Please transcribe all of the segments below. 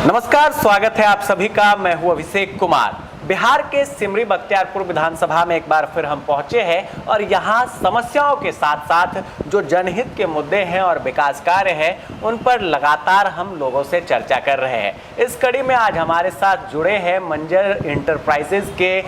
नमस्कार, स्वागत है आप सभी का। मैं हूं अभिषेक कुमार। बिहार के सिमरी बख्तियारपुर विधानसभा में एक बार फिर हम पहुंचे हैं और यहां समस्याओं के साथ साथ जो जनहित के मुद्दे हैं और विकास कार्य हैं उन पर लगातार हम लोगों से चर्चा कर रहे हैं। इस कड़ी में आज हमारे साथ जुड़े हैं मंजर इंटरप्राइजेज के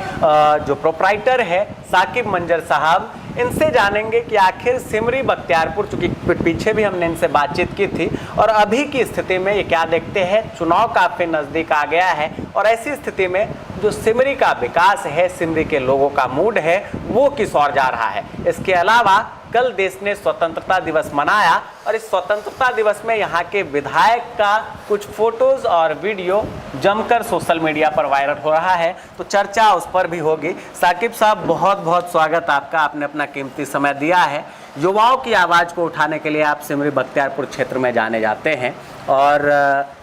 जो प्रोप्राइटर है साकिब मंजर साहब। इनसे जानेंगे कि आखिर सिमरी बख्तियारपुर, चूंकि पीछे भी हमने इनसे बातचीत की थी, और अभी की स्थिति में ये क्या देखते हैं। चुनाव काफी नजदीक आ गया है और ऐसी स्थिति में जो सिमरी का विकास है, सिमरी के लोगों का मूड है, वो किस ओर जा रहा है। इसके अलावा कल देश ने स्वतंत्रता दिवस मनाया और इस स्वतंत्रता दिवस में यहाँ के विधायक का कुछ फोटोज और वीडियो जमकर सोशल मीडिया पर वायरल हो रहा है, तो चर्चा उस पर भी होगी। साकिब साहब, बहुत बहुत स्वागत आपका। आपने अपना कीमती समय दिया है। युवाओं की आवाज़ को उठाने के लिए आप सिमरी बख्तियारपुर क्षेत्र में जाने जाते हैं और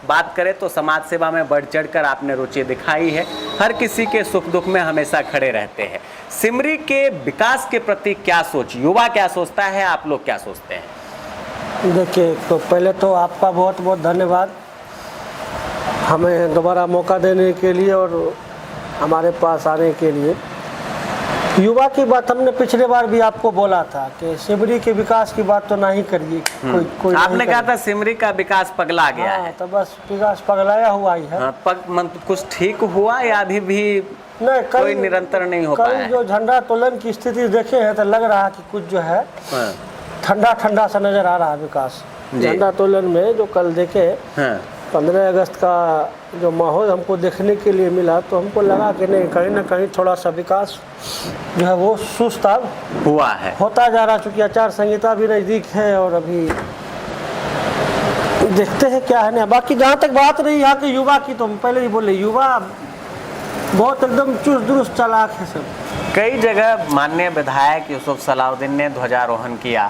बात करें तो समाज सेवा में बढ़ चढ़कर आपने रुचि दिखाई है। हर किसी के सुख दुख में हमेशा खड़े रहते हैं। सिमरी के विकास के प्रति क्या सोच, युवा क्या सोचता है, आप लोग क्या सोचते हैं? देखिए, तो पहले तो आपका बहुत बहुत धन्यवाद हमें दोबारा मौका देने के लिए और हमारे पास आने के लिए। युवा की बात हमने पिछले बार भी आपको बोला था कि सिमरी के विकास की बात तो नहीं करिए। कोई आपने कहा था सिमरी का विकास पगला गया है। तो बस विकास पगलाया हुआ ही है। कुछ ठीक हुआ या अभी भी नहीं, कोई निरंतर नहीं हो पाया है? जो झंडा तोलन की स्थिति देखे हैं तो लग रहा है कि कुछ जो है ठंडा ठंडा सा नजर आ रहा है विकास। झंडा तोलन में जो कल देखे 15 अगस्त का जो माहौल हमको देखने के लिए मिला, तो हमको लगा कि नहीं, कहीं ना कहीं थोड़ा सा विकास जो है वो सुस्त हुआ है, होता जा रहा। चूँकि आचार संहिता भी नज़दीक है और अभी देखते हैं क्या है ना। बाकी जहाँ तक बात रही यहाँ के युवा की, तो हम पहले ही बोले, युवा बहुत एकदम चुस्त दुरुस्त चालाक है सब। कई जगह माननीय विधायक यूसुफ सलाउद्दीन ने ध्वजारोहण किया,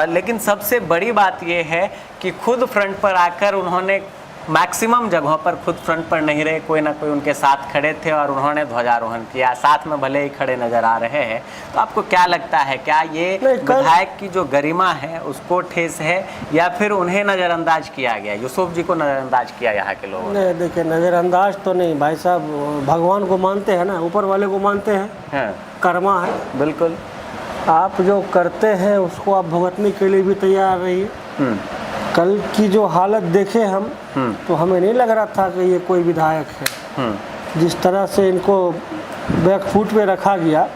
लेकिन सबसे बड़ी बात यह है कि खुद फ्रंट पर आकर उन्होंने मैक्सिमम जगहों पर खुद फ्रंट पर नहीं रहे, कोई ना कोई उनके साथ खड़े थे और उन्होंने ध्वजारोहण किया। साथ में भले ही खड़े नजर आ रहे हैं, तो आपको क्या लगता है, क्या ये विधायक की जो गरिमा है उसको ठेस है या फिर उन्हें नज़रअंदाज किया गया, यूसुफ जी को नज़रअंदाज किया यहाँ के लोगों ने? नहीं, देखिए, नज़रअंदाज तो नहीं भाई साहब, भगवान को मानते हैं ना, ऊपर वाले को मानते हैं, कर्मा है। बिल्कुल, आप जो करते हैं उसको आप भुगतने के लिए भी तैयार रहिए। कल की जो हालत देखे हम, तो हमें नहीं लग रहा था कि ये कोई विधायक है। जिस तरह से इनको बैक फुट पे रखा गया,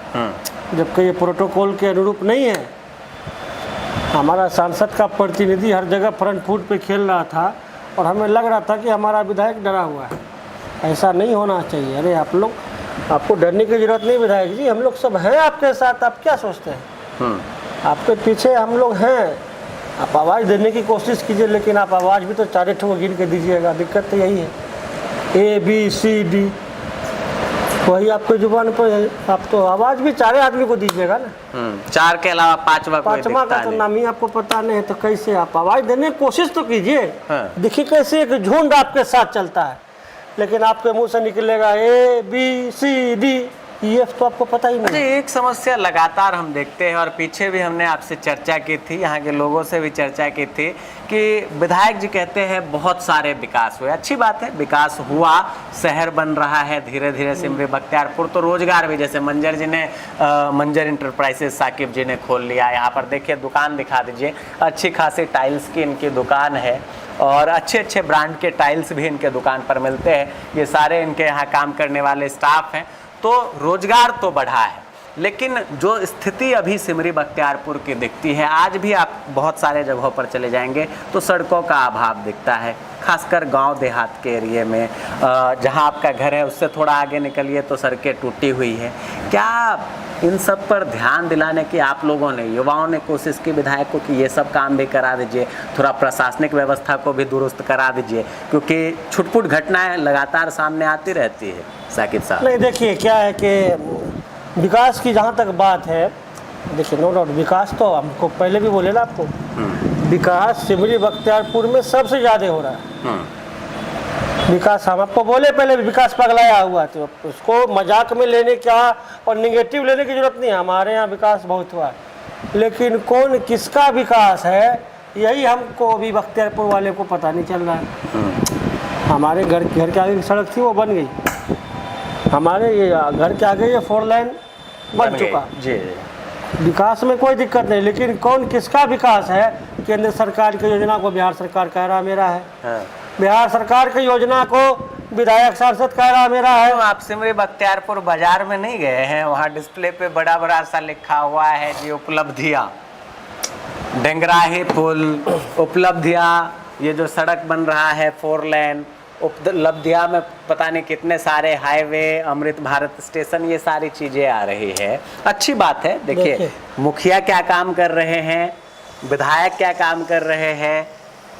जबकि ये प्रोटोकॉल के अनुरूप नहीं है। हमारा सांसद का प्रतिनिधि हर जगह फ्रंट फुट पे खेल रहा था और हमें लग रहा था कि हमारा विधायक डरा हुआ है। ऐसा नहीं होना चाहिए। अरे आप लोग, आपको डरने की जरूरत नहीं विधायक जी, हम लोग सब हैं आपके साथ। आप क्या सोचते हैं? आपके पीछे हम लोग हैं। आप आवाज़ देने की कोशिश कीजिए, लेकिन आप आवाज़ भी तो 4 ठो गिन के दीजिएगा। दिक्कत तो यही है, ABCD वही आपके जुबान पर है। आप तो आवाज़ भी 4 आदमी को दीजिएगा ना। 4 के अलावा पांचवा का तो नाम ही आपको पता नहीं है, तो कैसे आप आवाज़ देने की कोशिश तो कीजिए। देखिए कैसे एक झुंड आपके साथ चलता है, लेकिन आपके मुंह से निकलेगा ABCD, ये तो आपको पता ही नहीं। एक समस्या लगातार हम देखते हैं और पीछे भी हमने आपसे चर्चा की थी, यहाँ के लोगों से भी चर्चा की थी कि विधायक जी कहते हैं बहुत सारे विकास हुए। अच्छी बात है, विकास हुआ, शहर बन रहा है धीरे धीरे सिमरी बख्तियारपुर, तो रोजगार भी, जैसे मंजर जी ने मंजर इंटरप्राइजेज साकिब जी ने खोल लिया। यहाँ पर देखिए, दुकान दिखा दीजिए, अच्छी खासी टाइल्स की इनकी दुकान है और अच्छे अच्छे ब्रांड के टाइल्स भी इनके दुकान पर मिलते हैं। ये सारे इनके यहाँ काम करने वाले स्टाफ हैं, तो रोजगार तो बढ़ा है। लेकिन जो स्थिति अभी सिमरी बख्तियारपुर की दिखती है, आज भी आप बहुत सारे जगहों पर चले जाएंगे तो सड़कों का अभाव दिखता है, खासकर गांव देहात के एरिए में। जहां आपका घर है उससे थोड़ा आगे निकलिए तो सड़कें टूटी हुई है। क्या इन सब पर ध्यान दिलाने की आप लोगों ने, युवाओं ने कोशिश की विधायक को कि ये सब काम भी करा दीजिए, थोड़ा प्रशासनिक व्यवस्था को भी दुरुस्त करा दीजिए, क्योंकि छुटपुट घटनाएं लगातार सामने आती रहती है? साकिब साहब, नहीं, देखिए क्या है कि विकास की जहाँ तक बात है, देखिए नो डाउट विकास तो हमको पहले भी बोले ना आपको, विकास सिमरी बख्तियारपुर में सबसे ज़्यादा हो रहा है। विकास हम आपको बोले पहले, विकास पगलाया हुआ, तो उसको मजाक में लेने का और निगेटिव लेने की जरूरत नहीं है। हमारे यहाँ विकास बहुत हुआ है, लेकिन कौन किसका विकास है यही हमको अभी बख्तियारपुर वाले को पता नहीं चल रहा है। हमारे घर के आगे की सड़क थी वो बन गई, हमारे ये घर के आगे ये 4 लाइन बन चुका। जी। विकास में कोई दिक्कत नहीं, लेकिन कौन किसका विकास है? केंद्र सरकार की योजना को बिहार सरकार कह रहा मेरा है, हाँ। बिहार सरकार की योजना को विधायक सांसद कह रहा मेरा है। तो आप सिमरी बख्तियारपुर बाजार में नहीं गए हैं? वहाँ डिस्प्ले पे बड़ा बड़ा सा लिखा हुआ है जी उपलब्धियाँ, डेंगराही पुल, उपलब्धियाँ, ये जो सड़क बन रहा है 4 लेन, उपलब्धियाँ में पता नहीं कितने सारे हाईवे, अमृत भारत स्टेशन, ये सारी चीज़ें आ रही है। अच्छी बात है। देखिए मुखिया क्या काम कर रहे हैं, विधायक क्या काम कर रहे हैं,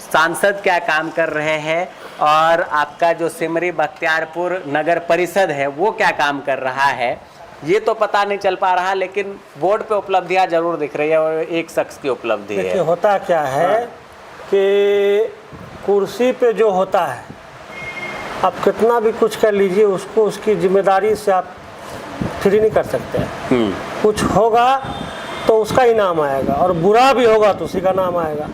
सांसद क्या काम कर रहे हैं, और आपका जो सिमरी बख्तियारपुर नगर परिषद है वो क्या काम कर रहा है, ये तो पता नहीं चल पा रहा, लेकिन बोर्ड पे उपलब्धियां जरूर दिख रही है और एक शख्स की उपलब्धि है। देखिए होता क्या है कि कुर्सी पे जो होता है, आप कितना भी कुछ कर लीजिए, उसको उसकी जिम्मेदारी से आप फ्री नहीं कर सकते हैं। कुछ होगा तो उसका ही नाम आएगा, और बुरा भी होगा तो उसी का नाम आएगा।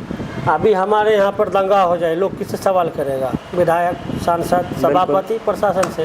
अभी हमारे यहाँ पर दंगा हो जाए, लोग किससे सवाल करेगा? विधायक, सांसद, सभापति, प्रशासन से।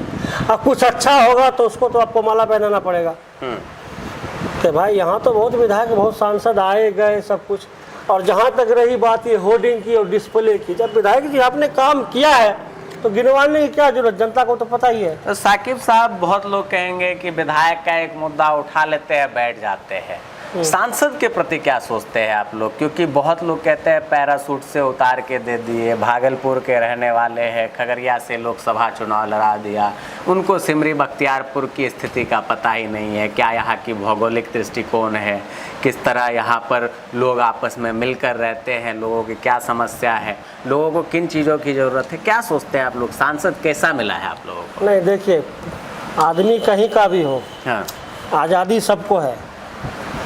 अब कुछ अच्छा होगा तो उसको तो आपको माला पहनाना पड़ेगा कि भाई यहाँ तो बहुत विधायक, बहुत सांसद आए गए सब कुछ। और जहाँ तक रही बात ये होर्डिंग की और डिस्प्ले की, जब विधायक जी आपने काम किया है तो गिनवाने की क्या जरूरत, जनता को तो पता ही है। तो साकिब साहब, बहुत लोग कहेंगे कि विधायक का एक मुद्दा उठा लेते हैं, बैठ जाते हैं, सांसद के प्रति क्या सोचते हैं आप लोग? क्योंकि बहुत लोग कहते हैं पैरासूट से उतार के दे दिए, भागलपुर के रहने वाले हैं, खगड़िया से लोकसभा चुनाव लड़ा दिया, उनको सिमरी बख्तियारपुर की स्थिति का पता ही नहीं है, क्या यहाँ की भौगोलिक दृष्टिकोण है, किस तरह यहाँ पर लोग आपस में मिलकर रहते हैं, लोगों की क्या समस्या है, लोगों को किन चीज़ों की ज़रूरत है, क्या सोचते हैं आप लोग? सांसद कैसा मिला है आप लोगों को? नहीं देखिए, आदमी कहीं का भी हो, हाँ, आज़ादी सबको है,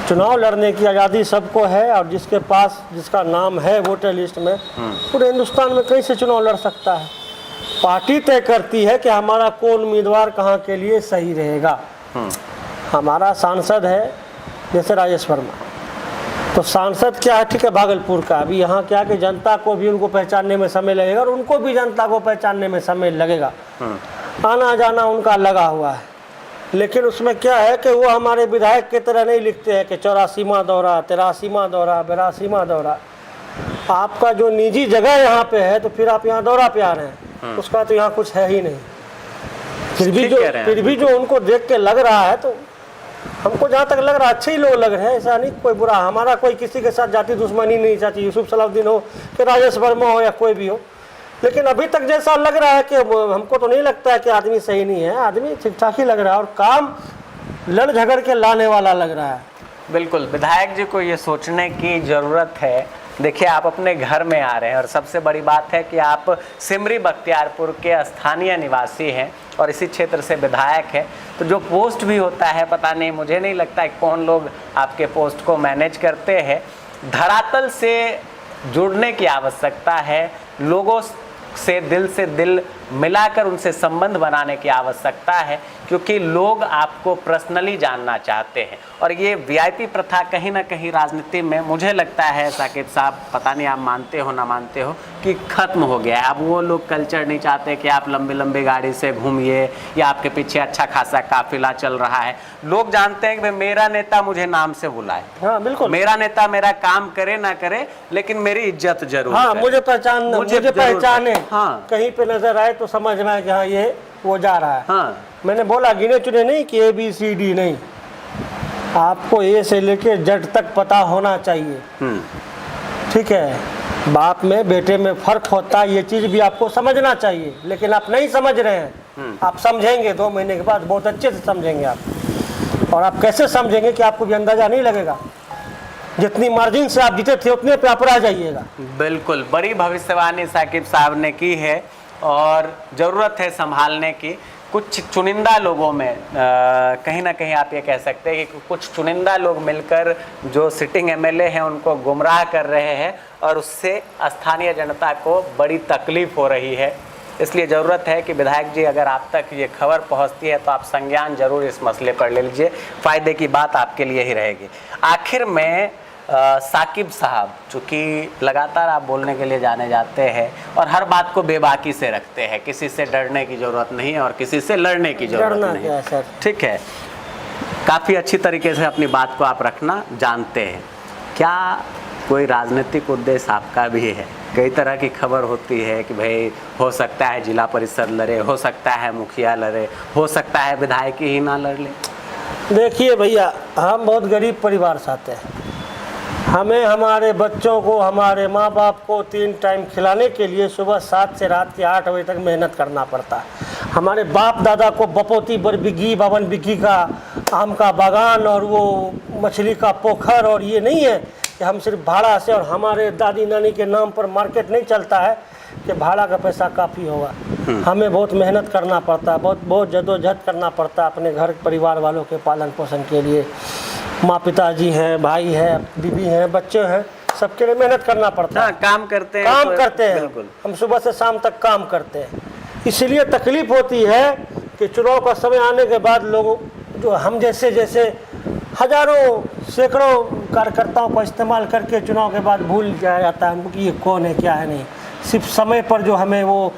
चुनाव लड़ने की आज़ादी सबको है, और जिसके पास जिसका नाम है वोटर लिस्ट में, पूरे हिंदुस्तान में कहीं से चुनाव लड़ सकता है। पार्टी तय करती है कि हमारा कौन उम्मीदवार कहाँ के लिए सही रहेगा। हमारा सांसद है जैसे राजेश वर्मा, तो सांसद क्या है, ठीक है, भागलपुर का। अभी यहाँ क्या कि जनता को भी उनको पहचानने में समय लगेगा और उनको भी जनता को पहचानने में समय लगेगा। आना जाना उनका लगा हुआ है, लेकिन उसमें क्या है कि वो हमारे विधायक की तरह नहीं लिखते हैं कि 84वां दौरा, 83वां दौरा, 82वां दौरा। आपका जो निजी जगह यहाँ पे है तो फिर आप यहाँ दौरा पे आ रहे हैं, उसका तो यहाँ कुछ है ही नहीं। फिर भी जो उनको देख के लग रहा है, तो हमको जहाँ तक लग रहा है अच्छे ही लोग लग रहे हैं, ऐसा नहीं कोई बुरा। हमारा कोई किसी के साथ जाति दुश्मनी नहीं, चाहे यूसुफ सलाउद्दीन हो कि राजेश वर्मा हो या कोई भी हो, लेकिन अभी तक जैसा लग रहा है कि हमको तो नहीं लगता है कि आदमी सही नहीं है, आदमी ठीक ठाक ही लग रहा है और काम लड़ झगड़ के लाने वाला लग रहा है। बिल्कुल, विधायक जी को ये सोचने की ज़रूरत है। देखिए, आप अपने घर में आ रहे हैं और सबसे बड़ी बात है कि आप सिमरी बख्तियारपुर के स्थानीय निवासी हैं और इसी क्षेत्र से विधायक हैं, तो जो पोस्ट भी होता है, पता नहीं, मुझे नहीं लगता है कौन लोग आपके पोस्ट को मैनेज करते हैं। धरातल से जुड़ने की आवश्यकता है, लोगों से दिल मिलाकर उनसे संबंध बनाने की आवश्यकता है, क्योंकि लोग आपको पर्सनली जानना चाहते हैं। और ये वीआईपी प्रथा कहीं ना कहीं राजनीति में, मुझे लगता है साकिब साहब, पता नहीं आप मानते हो ना मानते हो, कि खत्म हो गया है। अब वो लोग कल्चर नहीं चाहते कि आप लंबी लंबी गाड़ी से घूमिए या आपके पीछे अच्छा खासा काफिला चल रहा है। लोग जानते हैं कि मेरा नेता मुझे नाम से बुलाए, हाँ बिल्कुल, मेरा नेता मेरा काम करे ना करे, लेकिन मेरी इज्जत जरूर हाँ, करे। मुझे पहचाने, हाँ, कहीं पे नजर आए तो समझ में आए कि हाँ ये वो जा रहा है। हाँ, मैंने बोला गिने चुने नहीं कि ABCD नहीं, आपको A से लेके Z तक पता होना चाहिए। ठीक है, बाप में बेटे में फर्क होता है, ये चीज़ भी आपको समझना चाहिए, लेकिन आप नहीं समझ रहे हैं। आप समझेंगे 2 महीने के बाद, बहुत अच्छे से समझेंगे आप। और आप कैसे समझेंगे कि आपको भी अंदाजा नहीं लगेगा, जितनी मार्जिन से आप जीते थे उतने पे आप रह जाइएगा। बिल्कुल, बड़ी भविष्यवाणी साकिब साहब ने की है और ज़रूरत है संभालने की। कुछ चुनिंदा लोगों में कहीं ना कहीं आप ये कह सकते हैं कि कुछ चुनिंदा लोग मिलकर जो सिटिंग MLA हैं उनको गुमराह कर रहे हैं और उससे स्थानीय जनता को बड़ी तकलीफ हो रही है। इसलिए ज़रूरत है कि विधायक जी, अगर आप तक ये खबर पहुंचती है तो आप संज्ञान जरूर इस मसले पर ले लीजिए, फ़ायदे की बात आपके लिए ही रहेगी। आखिर में साकिब साहब, चूँकि लगातार आप बोलने के लिए जाने जाते हैं और हर बात को बेबाकी से रखते हैं, किसी से डरने की ज़रूरत नहीं है और किसी से लड़ने की ज़रूरत नहीं क्या है सर? ठीक है, काफ़ी अच्छी तरीके से अपनी बात को आप रखना जानते हैं। क्या कोई राजनीतिक उद्देश्य आपका भी है? कई तरह की खबर होती है कि भाई हो सकता है जिला परिषद लड़े, हो सकता है मुखिया लड़े, हो सकता है विधायक ही ना लड़ ले। देखिए भैया, हम बहुत गरीब परिवार से आते हैं। हमें हमारे बच्चों को, हमारे माँ बाप को 3 टाइम खिलाने के लिए सुबह 7 से रात के 8 बजे तक मेहनत करना पड़ता है। हमारे बाप दादा को बपोती 52 बिघी का आम का बागान और वो मछली का पोखर, और ये नहीं है कि हम सिर्फ भाड़ा से, और हमारे दादी नानी के नाम पर मार्केट नहीं चलता है कि भाड़ा का पैसा काफ़ी होगा। हमें बहुत मेहनत करना पड़ता है, बहुत जद्दोजहद करना पड़ता है अपने घर परिवार वालों के पालन पोषण के लिए। माँ पिताजी हैं, भाई हैं, बीबी हैं, बच्चे हैं, सबके लिए मेहनत करना पड़ता है। काम करते हैं, काम करते हैं, बिल्कुल। हम सुबह से शाम तक काम करते हैं। इसलिए तकलीफ होती है कि चुनाव का समय आने के बाद लोग जो हम जैसे हजारों सैकड़ों कार्यकर्ताओं को इस्तेमाल करके चुनाव के बाद भूल जाया जाता है कि ये कौन है क्या है नहीं। सिर्फ समय पर जो हमें वो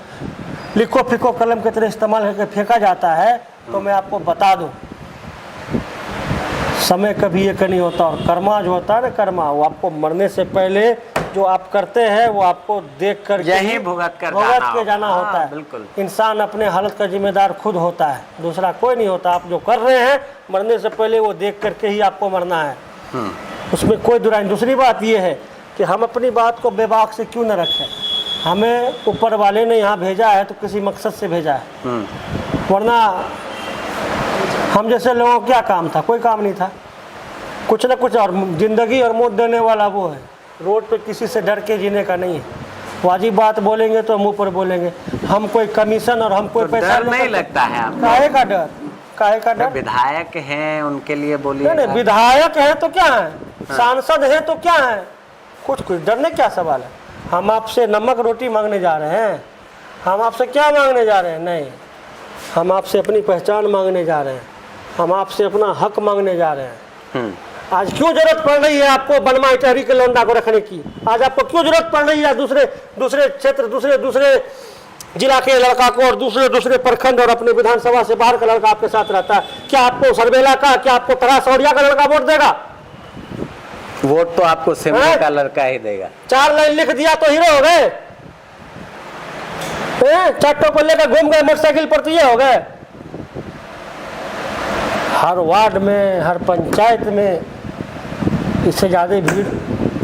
लिखो फिको कलम की तरह इस्तेमाल करके फेंका जाता है। तो मैं आपको बता दूं, समय कभी एक नहीं होता, और कर्मा जो होता है ना, कर्मा, वो आपको मरने से पहले जो आप करते हैं वो आपको देख कर यही भुगत के जाना होता है। बिल्कुल। इंसान अपने हालत का जिम्मेदार खुद होता है, दूसरा कोई नहीं होता। आप जो कर रहे हैं मरने से पहले वो देख करके ही आपको मरना है, उसमें कोई दुराई नहीं। दूसरी बात ये है कि हम अपनी बात को बेबाक से क्यों न रखें। हमें ऊपर वाले ने यहाँ भेजा है तो किसी मकसद से भेजा है, वरना हम जैसे लोगों को क्या काम था? कोई काम नहीं था, कुछ ना कुछ। और ज़िंदगी और मौत देने वाला वो है, रोड पे किसी से डर के जीने का नहीं है। वाजिब बात बोलेंगे तो मुंह पर बोलेंगे। हम कोई कमीशन और हम कोई तो पैसा डर नहीं लगता है आपको? काहे का डर? काहे का डर? विधायक हैं, उनके लिए बोलिए। नहीं, विधायक है तो क्या है, सांसद है तो क्या है, कुछ डरने क्या सवाल है। हम आपसे नमक रोटी मांगने जा रहे हैं, हम आपसे क्या मांगने जा रहे हैं? नहीं, हम आपसे अपनी पहचान मांगने जा रहे हैं, हम आपसे अपना हक मांगने जा रहे हैं। आज क्यों जरूरत पड़ रही है आपको बनमाई टहरी के लौंडा को रखने की? आज आपको क्यों जरूरत पड़ रही है दूसरे क्षेत्र, दूसरे जिला के लड़का को, और दूसरे प्रखंड और अपने विधानसभा से बाहर का लड़का आपके साथ रहता है? क्या आपको सरबेला का, क्या आपको तरासौड़िया का लड़का वोट देगा? वोट तो आपको सिमरे का लड़का ही देगा। 4 लाइन लिख दिया तो हीरो हो गए, चट्टों को लेकर घूम गए मोटरसाइकिल पर तो ये हो गए। हर वार्ड में, हर पंचायत में इससे ज़्यादा भीड़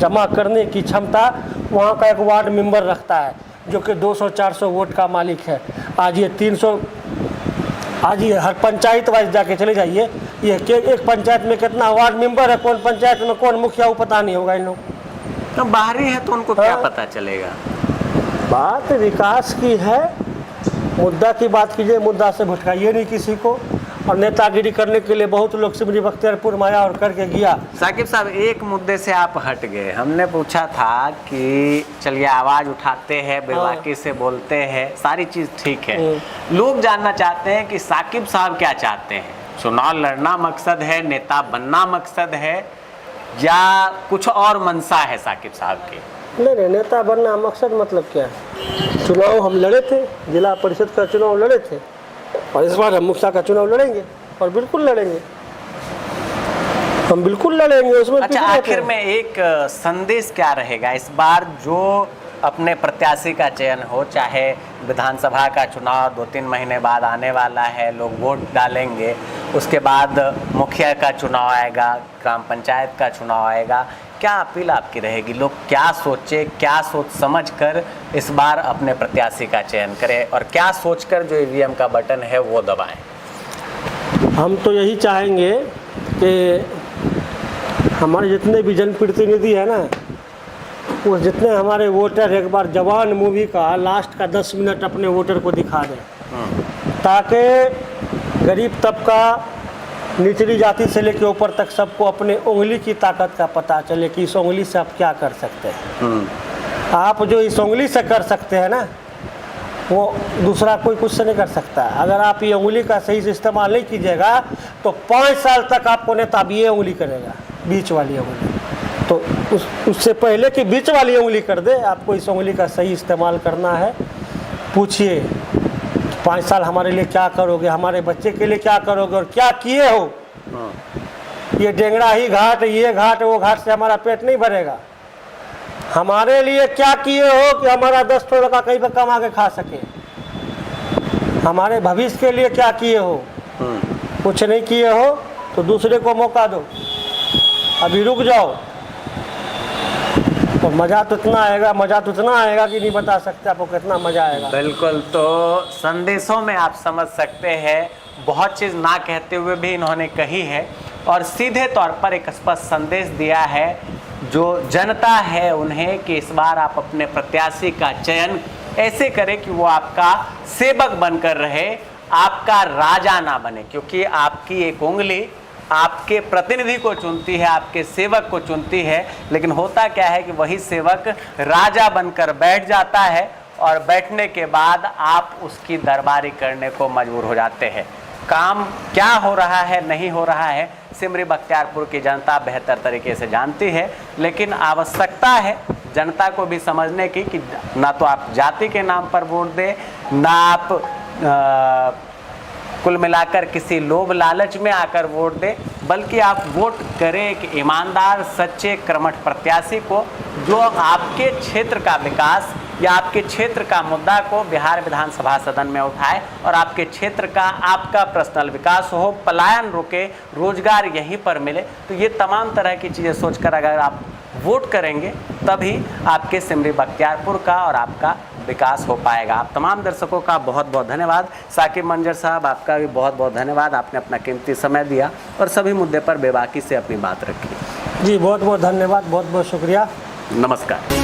जमा करने की क्षमता वहाँ का एक वार्ड मेंबर रखता है, जो कि 200-400 वोट का मालिक है। आज ये 300, आज ये हर पंचायत वाइज जाके चले जाइए, ये एक पंचायत में कितना वार्ड मेंबर है, कौन पंचायत में कौन मुखिया, वो पता नहीं होगा इन लोग। तो बाहरी है तो उनको क्या पता चलेगा? बात विकास की है, मुद्दा की बात कीजिए, मुद्दा से भटकाइए नहीं किसी को। और नेतागिरी करने के लिए बहुत लोग सिमरी बख्तियारपुर माया और करके गया। साकिब साहब, एक मुद्दे से आप हट गए। हमने पूछा था कि चलिए आवाज़ उठाते हैं, बेबाकी से बोलते हैं, सारी चीज़ ठीक है। लोग जानना चाहते हैं कि साकिब साहब क्या चाहते हैं? चुनाव लड़ना मकसद है, नेता बनना मकसद है, या कुछ और मंशा है साकिब साहब की? नहीं, नेता बनना मकसद मतलब क्या है? चुनाव हम लड़े थे, जिला परिषद का चुनाव लड़े थे, और इस बार हम मुखिया का चुनाव लड़ेंगे, और बिल्कुल लड़ेंगे, हम बिल्कुल लड़ेंगे उसमें। अच्छा, आखिर में एक संदेश क्या रहेगा इस बार? जो अपने प्रत्याशी का चयन हो, चाहे विधानसभा का चुनाव 2-3 महीने बाद आने वाला है, लोग वोट डालेंगे, उसके बाद मुखिया का चुनाव आएगा, ग्राम पंचायत का चुनाव आएगा, क्या अपील आपकी रहेगी? लोग क्या सोचे, क्या सोच समझ कर इस बार अपने प्रत्याशी का चयन करें, और क्या सोचकर जो ईवीएम का बटन है वो दबाएं? हम तो यही चाहेंगे कि हमारे जितने भी जनप्रतिनिधि है ना, वो जितने हमारे वोटर एक बार जवान मूवी का लास्ट का 10 मिनट अपने वोटर को दिखा दें, ताकि गरीब तबका, निचली जाति से लेकर ऊपर तक सबको अपने उंगली की ताकत का पता चले कि इस उंगली से आप क्या कर सकते हैं। आप जो इस उंगली से कर सकते हैं ना, वो दूसरा कोई कुछ से नहीं कर सकता। अगर आप ये उंगली का सही से इस्तेमाल नहीं कीजिएगा तो 5 साल तक आपको नेता भी ये उंगली करेगा, बीच वाली उंगली। तो उससे पहले कि बीच वाली उंगली कर दे, आपको इस उंगली का सही इस्तेमाल करना है। पूछिए 5 साल हमारे लिए क्या करोगे, हमारे बच्चे के लिए क्या करोगे और क्या किए हो। ये डेंगरा ही घाट, ये घाट, वो घाट से हमारा पेट नहीं भरेगा। हमारे लिए क्या किए हो कि हमारा 10 ठो लड़का कहीं पर कमा के खा सके। हमारे भविष्य के लिए क्या किए हो। कुछ नहीं किए हो तो दूसरे को मौका दो, अभी रुक जाओ। और मज़ा तो इतना आएगा कि नहीं बता सकते आपको कितना मज़ा आएगा। बिल्कुल। तो संदेशों में आप समझ सकते हैं, बहुत चीज़ ना कहते हुए भी इन्होंने कही है और सीधे तौर पर एक स्पष्ट संदेश दिया है जो जनता है उन्हें, कि इस बार आप अपने प्रत्याशी का चयन ऐसे करें कि वो आपका सेवक बनकर रहे, आपका राजा ना बने। क्योंकि आपकी एक उंगली आपके प्रतिनिधि को चुनती है, आपके सेवक को चुनती है, लेकिन होता क्या है कि वही सेवक राजा बनकर बैठ जाता है और बैठने के बाद आप उसकी दरबारी करने को मजबूर हो जाते हैं। काम क्या हो रहा है, नहीं हो रहा है, सिमरी बख्तियारपुर की जनता बेहतर तरीके से जानती है, लेकिन आवश्यकता है जनता को भी समझने की कि ना तो आप जाति के नाम पर वोट दें, ना आप कुल मिलाकर किसी लोभ लालच में आकर वोट दें, बल्कि आप वोट करें एक ईमानदार, सच्चे, कर्मठ प्रत्याशी को जो आपके क्षेत्र का विकास या आपके क्षेत्र का मुद्दा को बिहार विधानसभा सदन में उठाए और आपके क्षेत्र का, आपका पर्सनल विकास हो, पलायन रुके, रोजगार यहीं पर मिले। तो ये तमाम तरह की चीज़ें सोचकर अगर आप वोट करेंगे तभी आपके सिमरी बख्तियारपुर का और आपका विकास हो पाएगा। आप तमाम दर्शकों का बहुत बहुत धन्यवाद। साकिब मंजर साहब, आपका भी बहुत बहुत धन्यवाद, आपने अपना कीमती समय दिया और सभी मुद्दे पर बेबाकी से अपनी बात रखी। जी बहुत बहुत धन्यवाद, बहुत बहुत शुक्रिया, नमस्कार।